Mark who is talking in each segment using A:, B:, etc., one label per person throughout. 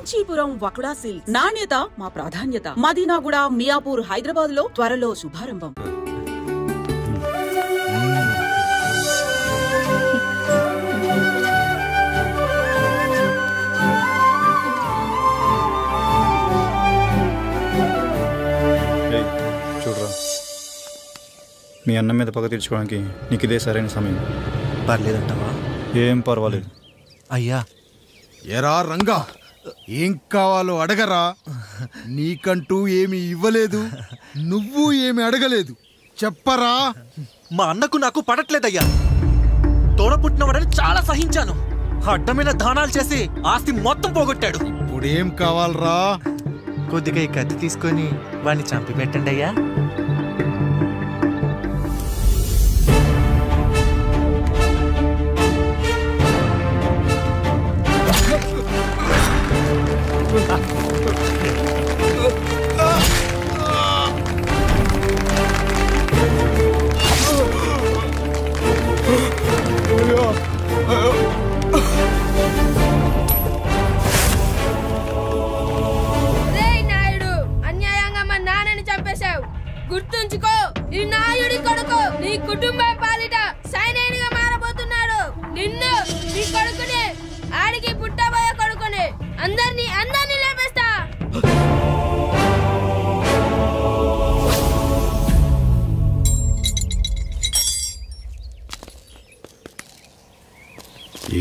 A: Kanchipuram వకుడా silks. నాణ్యత మా ప్రాధాన్యత. మదీనాగూడ, మియాపూర్, హైదరాబాద్ లో త్వరలో శుభారంభం.
B: చూడరా, మీ అన్న మీద పగ తీర్చుకోవడానికి నీకు ఇదే సరైన సమయం.
C: పర్లేదంటావా?
B: ఏం పర్వాలేదు.
C: అయ్యా.
D: ఎరా రంగా, ఏం కావాలో అడగరా. నీకంటూ ఏమి ఇవ్వలేదు, నువ్వు ఏమి అడగలేదు. చెప్పరా.
C: మా అన్నకు నాకు పడట్లేదయ్యా. తోడ పుట్టినవాడని చాలా సహించాను. అడ్డమైన దానాలు చేసి ఆస్తి మొత్తం పోగొట్టాడు.
D: ఇప్పుడేం కావాలరా?
C: కొద్దిగా ఈ కత్తి తీసుకొని వాడిని చంపి పెట్టండి అయ్యా.
E: గుర్తుంచుకో, ఈ నాయుడి కొడుకు నీ కుటుంబం పాలిట సైనికుడిగా మారబోతున్నాడు. నిన్ను, నీ కొడుకుని, ఆడికి పుట్టబోయే కొడుకుని అందరినీ లేపేస్తా.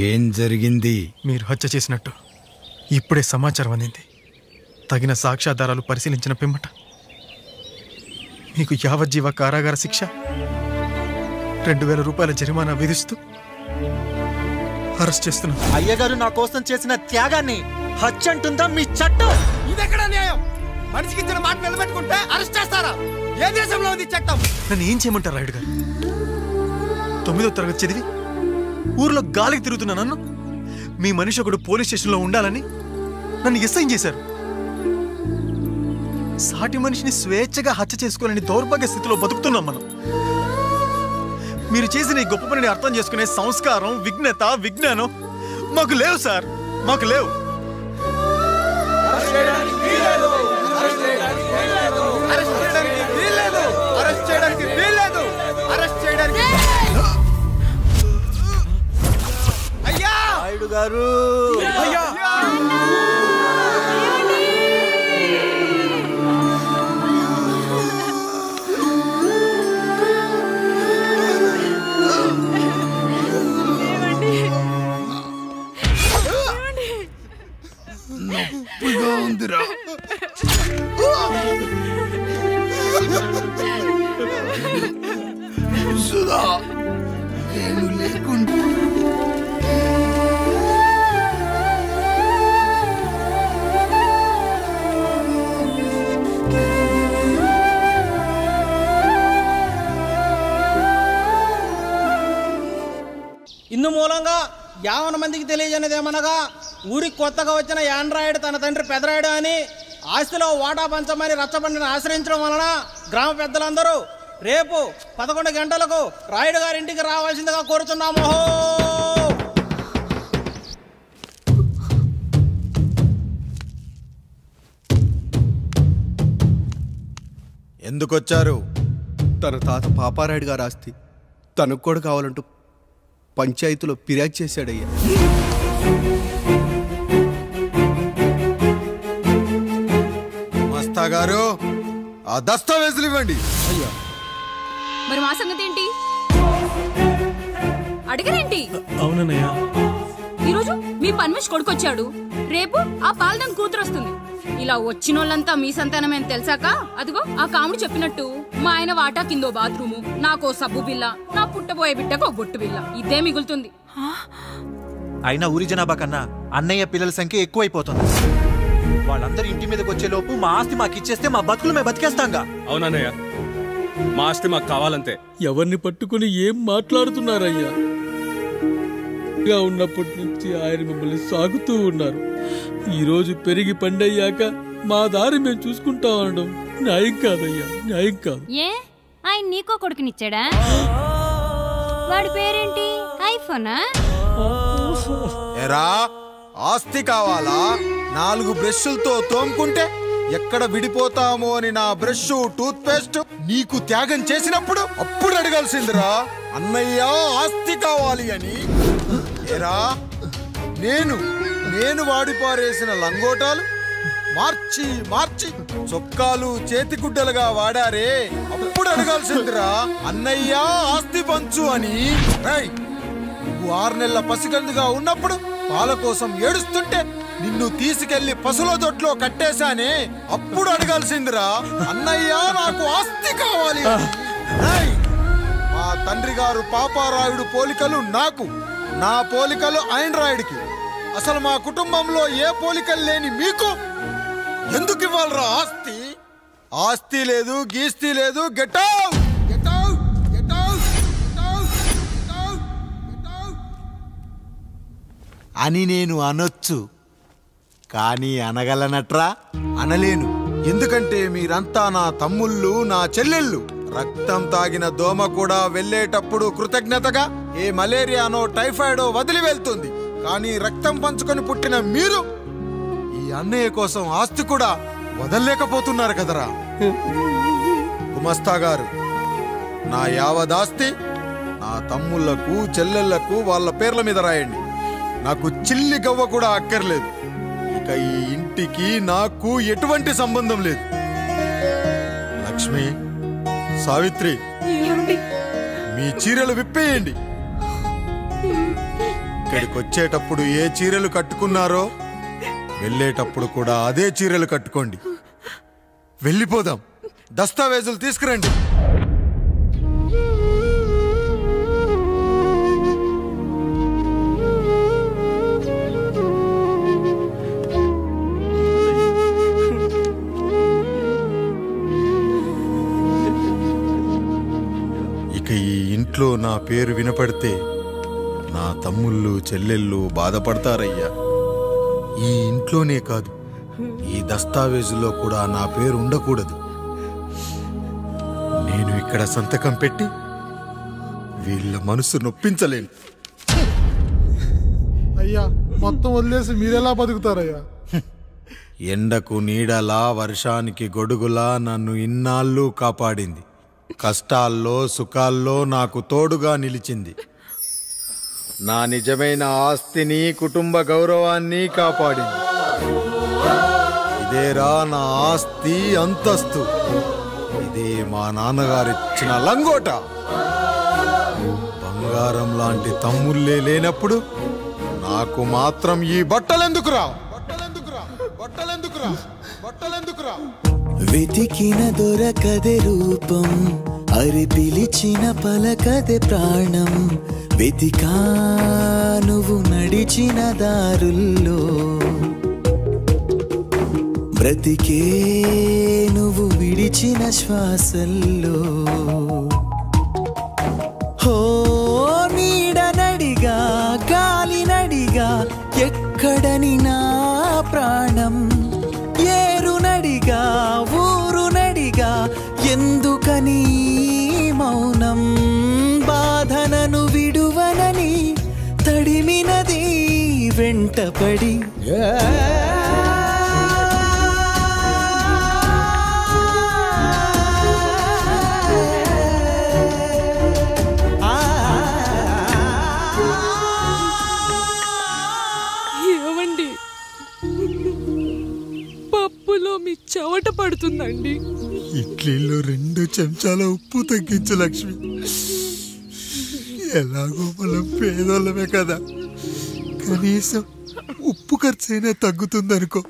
D: ఏం జరిగింది?
F: మీరు హత్య చేసినట్టు ఇప్పుడే సమాచారం అందింది. తగిన సాక్ష్యాధారాలు పరిశీలించిన పిమ్మట మీకు యావజ్జీవ కారాగార శిక్ష, 2000 రూపాయల జరిమానా విధిస్తూ అరెస్ట్ చేస్తున్నాం.
C: అయ్యగారు నా కోసం చేసిన త్యాగాన్ని హత్య అంటుందా మీ చట్టం?
D: ఇదెక్కడ న్యాయం? మనిషికి ఇచ్చిన మాట నిలబెట్టుకుంటే అరెస్ట్ చేస్తారా? ఏ దేశంలో ఉంది చట్టం?
F: నన్ను ఏం చేయమంటారు రాయుడు గారు? 9వ తరగతి చదివి ఊర్లో గాలికి తిరుగుతున్నా నన్ను మీ మనిషి ఒకడు పోలీస్ స్టేషన్లో ఉండాలని నన్ను ఎస్ఐన్ చేశారు. సాటి మనిషిని స్వేచ్ఛగా హత్య చేసుకోవాలని దౌర్భాగ్య స్థితిలో బతుకుతున్నాం మనం. మీరు చేసిన ఈ గొప్ప పనిని అర్థం చేసుకునే సంస్కారం, విజ్ఞత, విజ్ఞానం మాకు లేవు సార్, మాకు లేవు.
C: నాయుడు గారు,
D: నొప్పిగా ఉందిరా. సుధా, నేను లేకుండా
G: ఇందు మూలంగా 50 మందికి తెలియజేయనిదేమనగా, ఊరికి కొత్తగా వచ్చిన యాండ్రాయిడ్ తన తండ్రి పెదరాయుడు అని ఆస్తిలో వాటా పంచమని రచ్చబండిని ఆశ్రయించడం వలన గ్రామ పెద్దలందరూ రేపు 11 గంటలకు రాయుడు గారి ఇంటికి రావాల్సిందిగా కోరుతున్నాము.
D: ఎందుకొచ్చారు?
H: తన తాత పాపారాయుడు గారు ఆస్తి తనకు కూడా కావాలంటూ పంచాయతీలో ఫిర్యాదు చేశాడయ్యా.
D: మస్తా గారు, ఆ దస్తావేజులు ఇవ్వండి.
H: అయ్యా,
E: మరి మా సంగతి ఏంటి? అడగరేంటి?
F: అవునన్నయ్యా,
E: ఈరోజు మీ పన్మేష్ కొడుకొచ్చాడు, రేపు ఆ పాల్దం కూతురు వస్తుంది. ఇలా వచ్చినోళ్ళంతా మీ సంతానమేని తెలిసాక అదిగో ఆ కాముడు చెప్పినట్టు మా ఆయన వాటా కిందో బాత్రూము, నాకో సబ్బు బిల్ల, నా పుట్టబోయే బిడ్డకో బొట్టు బిల్ల, ఇదే మిగులుతుంది.
C: అయినా ఊరి జనాభా కన్నా అన్నయ్య పిల్లల సంఖ్య ఎక్కువైపోతుంది. వాళ్ళందరూ ఇంటి మీదకి వచ్చే లోపు మా ఆస్తి మాకు ఇచ్చేస్తే మా బతుకులు మేము బతికేస్తాంగా.
I: అవునన్నయ్య, మా ఆస్తి మాకు కావాలంతే.
J: ఎవరిని పట్టుకుని ఏం మాట్లాడుతున్నారయ్యా? ఉన్నప్పటి నుంచి ఆయన మిమ్మల్ని సాగుతూ ఉన్నారు. ఈరోజు పెరిగి పండయ్యాక మా దారి మేము చూసుకుంటాం అనడం న్యాయం కాదయ్యా, న్యాయం కాదు.
K: ఏ ఆయన నీకో కొడుకునిచ్చాడా? వాడి పేరేంటి? ఐఫోనా?
D: ఎరా, ఆస్తి కావాలా
L: 4 బ్రష్లతో తోముకుంటే ఎక్కడ విడిపోతామో అని నా బ్రష్ టూత్ పేస్ట్ నీకు త్యాగం చేసినప్పుడు అప్పుడు అడగాల్సిందిరా అన్నయ్య ఆస్తి కావాలి అని. ఏరా నేను వాడిపారేసిన లంగోటాలు మార్చి మార్చి చొక్కాలు చేతిగుడ్డలుగా వాడారే అప్పుడు అడగాల్సిందిరా అన్నయ్య ఆస్తి పంచు అని. నువ్వు 6 నెలల పసిగందుగా ఉన్నప్పుడు పాల కోసం ఏడుస్తుంటే నిన్ను తీసుకెళ్లి పశువుల దొడ్లో కట్టేశానే అప్పుడు అడగాల్సిందిరా అన్నయ్య నాకు ఆస్తి కావాలి. మా తండ్రి గారు పాపారాయుడు పోలికలు నాకు, నా పోలికలు ఆండ్రాయిడ్కి. అసలు మా కుటుంబంలో ఏ పోలికలు లేని మీకు ఎందుకు ఇవ్వాలరా ఆస్తి? ఆస్తి లేదు, గీస్తి లేదు. Get out, get out, get out, get out, get out, get out అని నేను అనొచ్చు, కానీ అనగలనట్రా? అనలేను. ఎందుకంటే మీరంతా నా తమ్ముళ్ళు, నా చెల్లెళ్ళు. రక్తం తాగిన దోమ కూడా వెళ్ళేటప్పుడు కృతజ్ఞతగా ఏ మలేరియానో టైఫాయిడో వదిలి వెళ్తుంది. కానీ రక్తం పంచుకొని పుట్టిన మీరు ఈ అన్నయ్య కోసం ఆస్తి కూడా వదల్లేకపోతున్నారు కదరా. గుమస్తా గారు, నా యావదాస్తి నా తమ్ముళ్లకు చెల్లెళ్లకు వాళ్ళ పేర్ల మీద రాయండి. నాకు చిల్లి గవ్వ కూడా అక్కర్లేదు. ఇక ఈ ఇంటికి నాకు ఎటువంటి సంబంధం లేదు. లక్ష్మి, సావిత్రి, మీ చీరలు విప్పేయండి. ఇక్కడికి వచ్చేటప్పుడు ఏ చీరలు కట్టుకున్నారో వెళ్ళేటప్పుడు కూడా అదే చీరలు కట్టుకోండి. వెళ్ళిపోదాం. దస్తావేజులు తీసుకురండి. ఇక ఈ ఇంట్లో నా పేరు వినపడితే నా తమ్ముళ్ళు చెల్లెళ్ళు బాధపడతారయ్యా. ఈ ఇంట్లోనే కాదు, ఈ దస్తావేజులో కూడా నా పేరు ఉండకూడదు. నేను ఇక్కడ సంతకం పెట్టి వీళ్ళ మనసు నొప్పించలేను.
M: అయ్యా, మొత్తం వదిలేసి మీరెలా బతుకుతారయ్యా?
L: ఎండకు నీడలా, వర్షానికి గొడుగులా నన్ను ఇన్నాళ్ళు కాపాడింది. కష్టాల్లో సుఖాల్లో నాకు తోడుగా నిలిచింది. నా నిజమైన ఆస్తిని, కుటుంబ గౌరవాన్ని కాపాడింది. ఇదేరా నా ఆస్తి, అంతస్తు. ఇదే మా నాన్నగారిచ్చిన లంగోట. బంగారం లాంటి తమ్ముళ్ళే లేనప్పుడు నాకు మాత్రం ఈ బట్టలెందుకురా?
N: వెతికిన దొరకదే రూపం, అరి పిలిచిన పలకదే ప్రాణం. వెతికా నువ్వు నడిచిన దారుల్లో, బ్రతికే నువ్వు విడిచిన శ్వాసల్లో. హో నీడనడిగా, గాలినడిగా, ఎక్కడని నా ప్రాణం. ఏరునడిగా, ఊరునడిగా, ఎందుకని మౌనం. బాధనను విడువనని తడిమినది వెంటపడి.
O: ఏమండి, పప్పులో మీ చెవట పడుతుందండి.
L: ఇడ్లీలో 2 చెంచాల ఉప్పు తగ్గించు లక్ష్మి. ఎలాగో మనం పేదోళ్ళమే కదా, కనీసం ఉప్పు ఖర్చైనా తగ్గుతుందనుకో.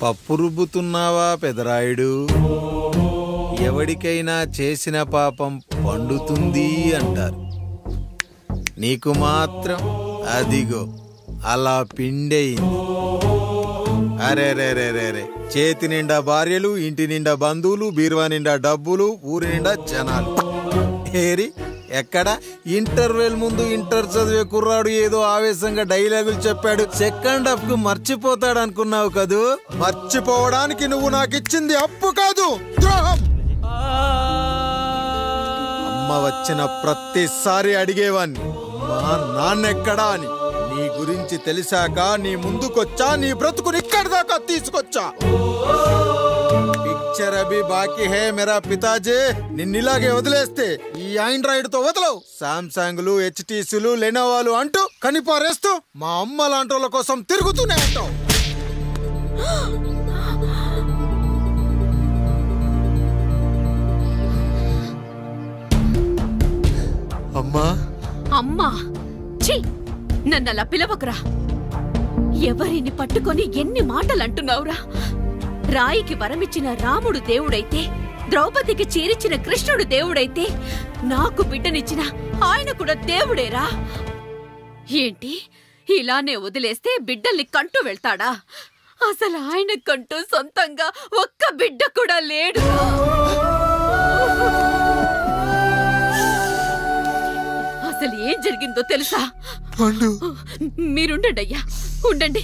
L: పప్పు రుబ్బుతున్నావా పెదరాయుడు? ఎవడికైనా చేసిన పాపం పండుతుంది అంటారు. నీకు మాత్రం అదిగో అలా పిండయింది. అరే రే రే రే రే, చేతి నిండా భార్యలు, ఇంటి నిండా బంధువులు, బీరువా నిండా డబ్బులు, ఊరి నిండా జనాలు. ఏరి ఎక్కడ ఇంటర్వెల్ ముందు ఇంటర్ చదివే కుర్రాడు ఏదో ఆవేశంగా డైలాగులు చెప్పాడు, సెకండ్ హాఫ్ కు మర్చిపోతాడు అనుకున్నావు కదూ? మర్చిపోవడానికి నువ్వు నాకు ఇచ్చింది అప్పు కాదు, ద్రోహం. అమ్మ వచ్చిన ప్రతిసారి అడిగేవాన్ని అమ్మా నాన్నెక్కడా అని. నీ గురించి తెలిసాక నీ ముందుకొచ్చా, నీ బ్రతుకుని ఇక్కడి దాకా తీసుకొచ్చా. పిక్చర్ అభి బాకీ హే మేరా పితాజీ. నిన్నిలాగే వదిలేస్తే ఈ ఆండ్రాయిడ్ తో వదలవు. సామ్సంగ్లు, హెచ్టీసీలు, లెనోవాలు అంటూ కనిపారేస్తూ మా అమ్మ లాంటి వాళ్ళ కోసం తిరుగుతూనే ఉంటావు.
F: అమ్మా
P: అమ్మా ఛీ, నన్నలా పిలవకురా. ఎవరిని పట్టుకొని ఎన్ని మాటలు అంటున్నావురా? రాయికి వరమిచ్చిన రాముడు దేవుడైతే, ద్రౌపదికి చీరిచ్చిన కృష్ణుడు దేవుడైతే, నాకు బిడ్డనిచ్చిన ఆయన కూడా దేవుడేరా. ఏంటి ఇలానే వదిలేస్తే బిడ్డల్ని కంటూ వెళ్తాడా? అసలు ఆయన కంటూ సొంతంగా ఒక్క బిడ్డ కూడా లేడు. అసలు ఏం జరిగిందో తెలుసా? మీరుండండి అయ్యా, ఉండండి.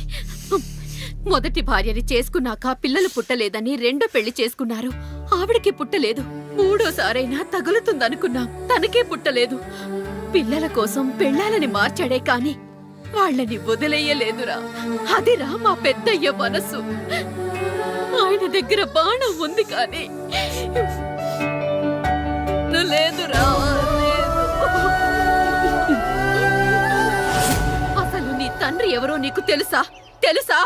P: మొదటి భార్యని చేసుకున్నాక పిల్లలు పుట్టలేదని రెండో పెళ్లి చేసుకున్నారు. ఆవిడకి పుట్టలేదు. మూడోసారైనా తగులుతుందనుకున్నాం, తనకే పుట్టలేదు. పిల్లల కోసం పెళ్ళాలని మార్చాడే కాని వాళ్ళని వదిలేయలేదురా. అదిరా మా పెద్దయ్య మనసు. ఆయన దగ్గర బాణం ఉంది కానీ లేదురా. అసలు నీ తండ్రి ఎవరో నీకు తెలుసా? తెలుసా?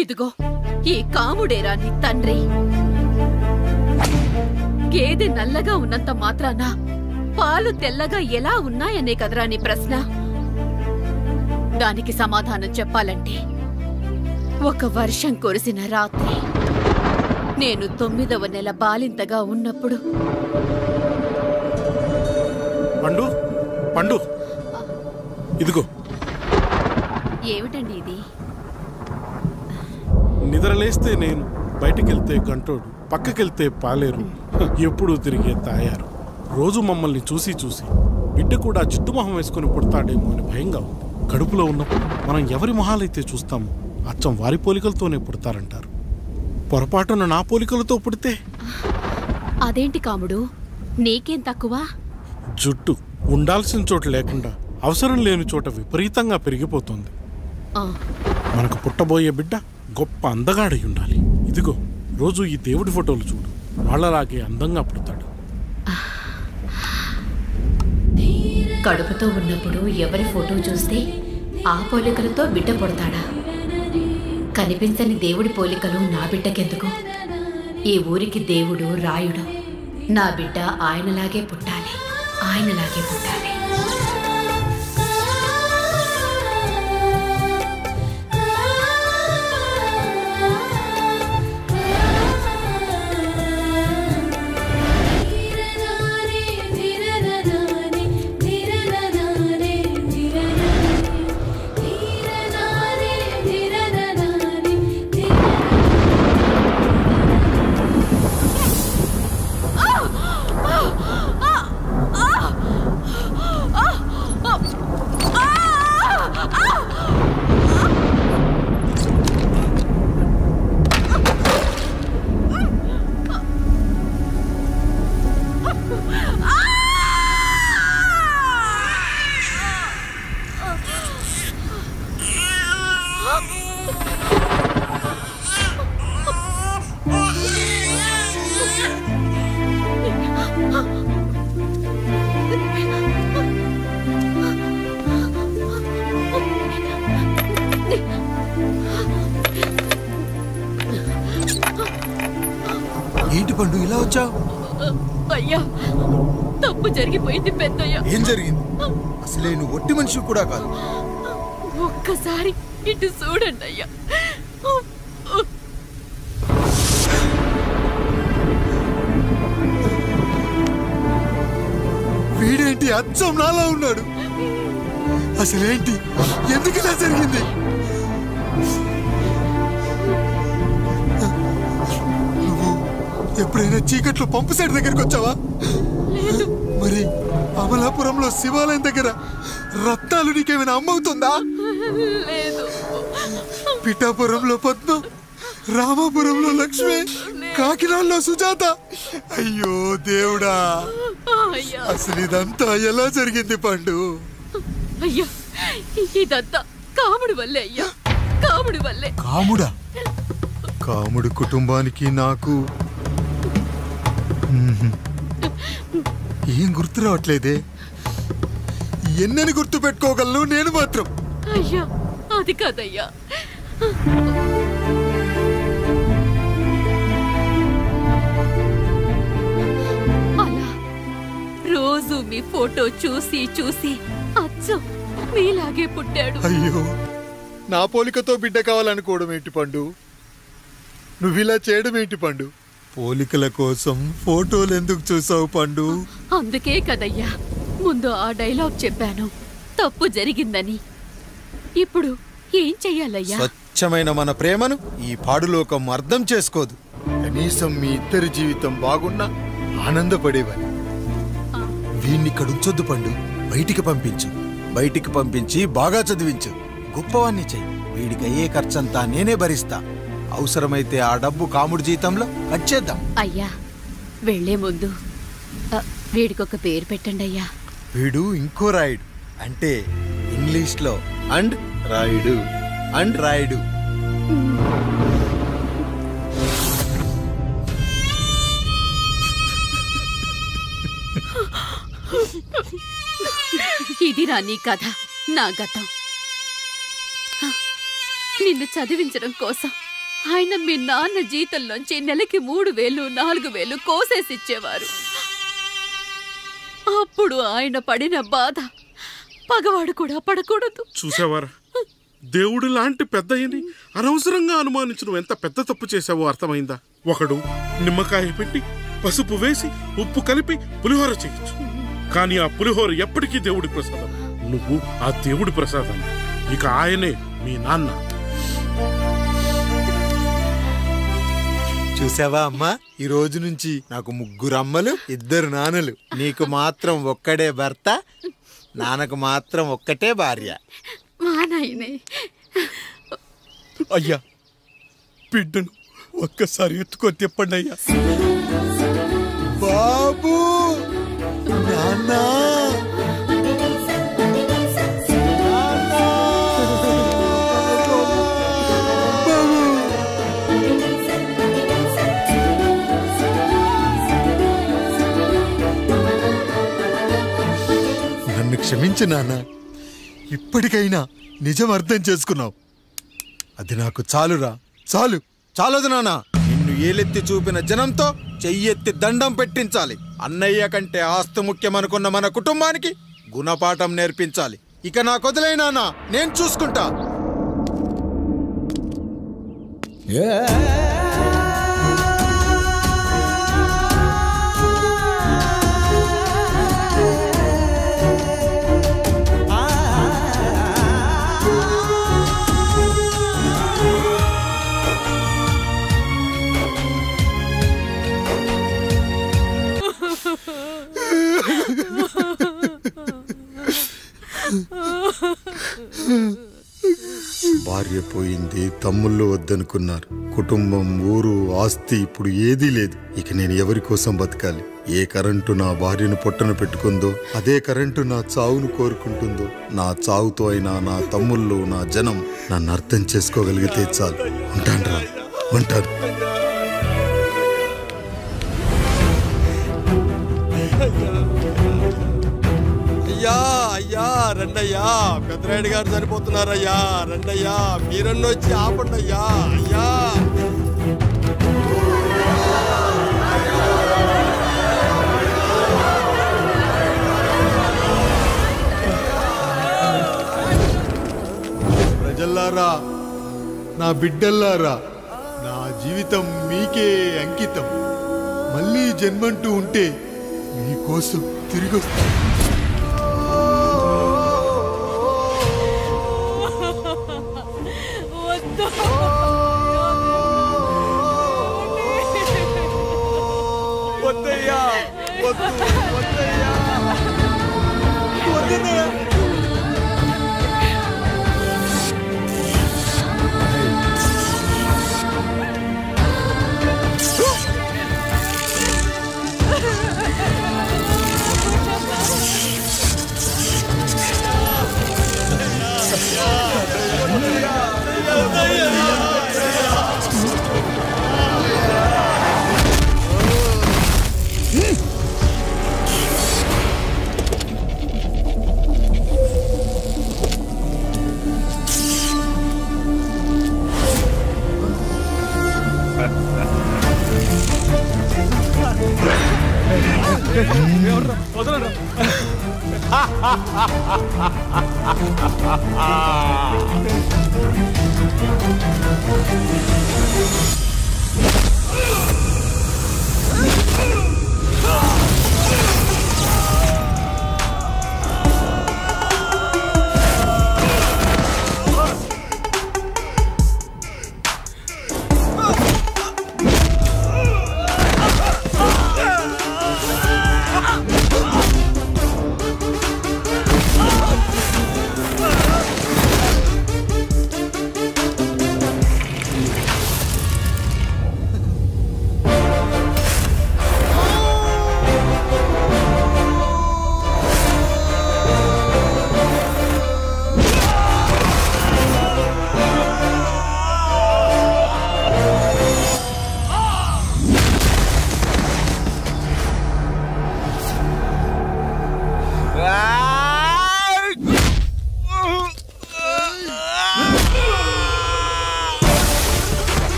P: ఇదిగో ఈ కాముడేరా నీ తండ్రి. గేదె నల్లగా ఉన్నంత మాత్రాన పాలు తెల్లగా ఎలా ఉన్నాయనే కదరా నీ ప్రశ్న. దానికి సమాధానం చెప్పాలంటే, ఒక వర్షం కురిసిన రాత్రి నేను 9వ నెల బాలింతగా ఉన్నప్పుడు.
M: పండు పండు ఇదిగో.
P: ఏమిటండి ఇది?
M: నిద్రలేస్తే నేను, బయటికెళ్తే గంటోడు, పక్కకెళ్తే పాలేరు, ఎప్పుడూ తిరిగే తాయారు. రోజు మమ్మల్ని చూసి చూసి బిడ్డ కూడా జిడ్డు మొహం వేసుకుని పుడతాడేమో అని భయంగా ఉంది. కడుపులో ఉన్నప్పుడు మనం ఎవరి మొహాలైతే చూస్తామో అచ్చం వారి పోలికలతోనే పుడతారంటారు. పొరపాటున నా పోలికలతో పుడితే?
P: అదేంటి కాముడు, నీకేం తక్కువ?
M: జుట్టు ఉండాల్సిన చోట లేకుండా అవసరం లేని చోట విపరీతంగా పెరిగిపోతుంది. మనకు పుట్టబోయే బిడ్డ గొప్ప అందగాడై ఉండాలి. ఇదిగో రోజు ఈ దేవుడి ఫోటోలు చూడు, వాళ్ళలాగే అందంగా పుడతాడు.
P: కడుపుతో ఉన్నప్పుడు ఎవరి ఫోటో చూస్తే ఆ పోలికలతో బిడ్డ పుడతాడా? కనిపించని దేవుడి పోలికలు నా బిడ్డకెందుకు? ఈ ఊరికి దేవుడు రాయుడు. నా బిడ్డ ఆయనలాగే పుట్టాలి, ఆయనలాగే పుట్టాలి.
L: ఏంటి పండు ఇలా వచ్చావు?
P: అయ్యా, తప్పు జరిగిపోయింది పెద్దయ్యా.
L: ఏం జరిగింది? అసలే నువ్వు ఒట్టి మనిషి కూడా కాదు.
P: ఒక్కసారి ఇటు చూడండి అయ్యా.
F: వీడేంటి అచ్చం నాలా ఉన్నాడు? అసలేంటి, ఎందుకు ఇలా జరిగింది? నువ్వు ఎప్పుడైనా చీకట్లో పంపు సైడ్ దగ్గరికి వచ్చావా? మరి
L: అమలాపురంలో శివాలయం దగ్గర రత్నాలు నీకేమైనా అమ్మవుతుందా?
P: లేదు.
L: పిఠాపురంలో పద్మ, రామాపురంలో లక్ష్మి, కాకినాడలో సుజాత. అయ్యో దేవుడా, అసలు ఇదంతా ఎలా జరిగింది పండు?
P: అయ్యా, ఇదంతా కాముడి వల్లే అయ్యా, కాముడి వల్లే.
L: కాముడా? కాముడి కుటుంబానికి నాకు ఏం గుర్తు రావట్లేదే. ఎన్నని గుర్తు పెట్టుకోగలను నేను మాత్రం.
P: అయ్యా, అది కాదయ్యా. అలా రోజు మీ ఫోటో చూసి చూసి అచ్చం మీలాగే పుట్టాడు.
L: అయ్యో, నా పోలికతో బిడ్డ కావాలనుకోవడం ఏంటి పండు? నువ్విలా చేయడం ఏంటి పండు? పోలికల కోసం ఫోటోలు ఎందుకు చూసావు పండు?
P: అందుకే కదయ్యా ముందు ఆ డైలాగ్ చెప్పాను, తప్పు జరిగిందని. ఇప్పుడు ఏం చెయ్యాలయ్యా?
L: స్వచ్ఛమైన మన ప్రేమను ఈ పాడులోకం అర్థం చేసుకోదు. కనీసం మీ ఇద్దరి జీవితం బాగున్నా ఆనందపడేవారు. వీణ్ణి ఇక్కడ ఉంచొద్దు పండు, బయటికి పంపించు. బయటికి పంపించి బాగా చదివించు, గొప్పవాణ్ణి చెయ్యి. వీడికి అయ్యే ఖర్చంతా నేనే భరిస్తా. అవసరమైతే ఆ డబ్బు కాముడి జీతంలో కట్ చేద్దాం.
P: అయ్యా, వెళ్లే ముందు వీడికొక పేరు పెట్టండి అయ్యా.
L: వీడు ఇంకో రాయుడు, అంటే ఇంగ్లీష్ లో అండ్ రాయుడు, అండ్ రాయుడు.
P: ఇదిరా నీ కథ, నా గతం. నిన్ను చదివించడం కోసం ఆయన మీ నాన్న జీతంలోంచి నెలకి 3,000, 4,000 కోసేసిచ్చేవారు. అప్పుడు ఆయన పడిన బాధ పగవాడు కూడా పడకూడదు.
M: చూసావారా, దేవుడు లాంటి పెద్దయ్యని అనవసరంగా అనుమానించడం ఎంత పెద్ద తప్పు చేసావో అర్థమైందా? ఒకడు నిమ్మకాయ పెట్టి పసుపు వేసి ఉప్పు కలిపి పులిహోర చేయొచ్చు, కానీ ఆ పులిహోర ఎప్పటికీ దేవుడి ప్రసాదం. నువ్వు ఆ దేవుడి ప్రసాదం. ఇక ఆయనే మీ నాన్న.
L: చూసావా అమ్మా, ఈ రోజు నుంచి నాకు 3 అమ్మలు, 2 నాన్నలు. నీకు మాత్రం ఒక్కడే భర్త, నాన్నకు మాత్రం ఒక్కటే భార్య.
M: అయ్యా, బిడ్డను ఒక్కసారి ఎత్తుకొని తిప్పండి అయ్యా.
L: బాబు, నాన్నా, నన్ను క్షమించు నాన్న. ఇప్పటికైనా నిజం అర్థం చేసుకున్నావు. అది నాకు చాలురా, చాలు. చాలదు నాన్న. నిన్ను ఏలెత్తి చూపిన జనంతో చెయ్యెత్తి దండం పెట్టించాలి. అన్నయ్య కంటే ఆస్తి ముఖ్యమనుకున్న మన కుటుంబానికి గుణపాఠం నేర్పించాలి. ఇక నాకు వదిలేయ్ నాన్న, నేను చూసుకుంటా. భార్య పోయింది, తమ్ముళ్ళు వద్దనుకున్నారు. కుటుంబం, ఊరు, ఆస్తి ఇప్పుడు ఏదీ లేదు. ఇక నేను ఎవరి కోసం బతకాలి? ఏ కరెంటు నా భార్యను పొట్టన పెట్టుకుందో అదే కరెంటు నా చావును కోరుకుంటుందో. నా చావుతో అయినా నా తమ్ముళ్ళు, నా జనం నన్ను అర్థం చేసుకోగలిగితే చాలు. ఉంటాను, ఉంటాను.
D: అయ్యా, అయ్యా, రండయ్యా, పెద్దరాయుడు గారు చనిపోతున్నారయ్యా. రండయ్యా, మీరన్న వచ్చి ఆపండి అయ్యా. అయ్యా,
L: ప్రజల్లారా, నా బిడ్డల్లారా, నా జీవితం మీకే అంకితం. మళ్ళీ జన్మంటూ ఉంటే మీకోసం తిరిగి వస్తాను.
D: వద్దయ్యా, వద్దు, వద్దయ్యా.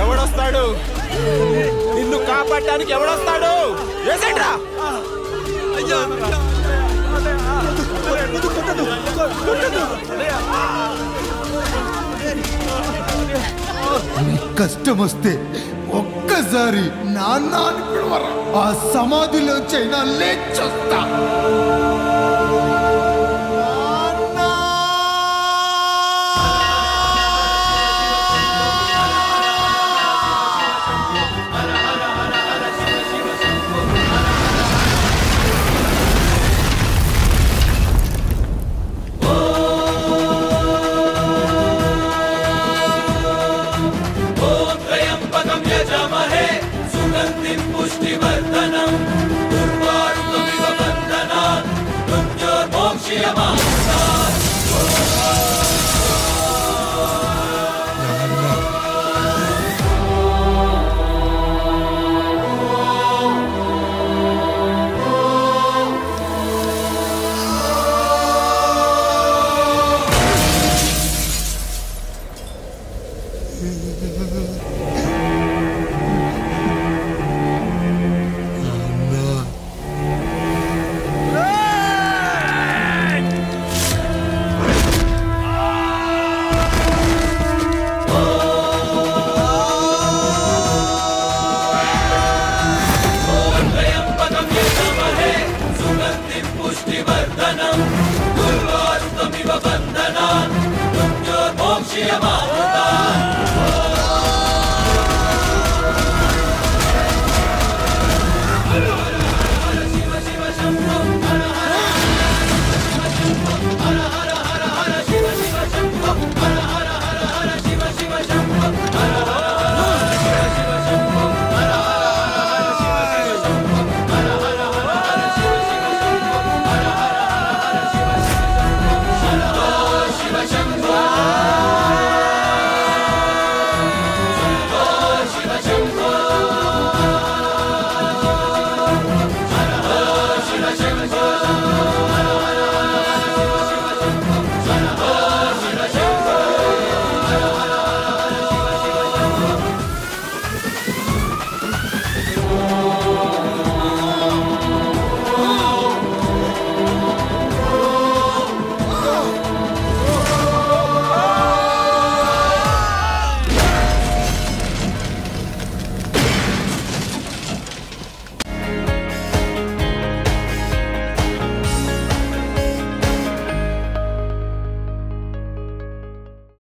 Q: ఎవడొస్తాడు నిన్ను కాపాడడానికి? ఎవడొస్తాడు? వేసేట్రా.
L: కష్టం వస్తే ఒక్కసారి నాన్న అని పిలవరా, ఆ సమాధిలో చైనా లేచొస్తా.
N: Shiyama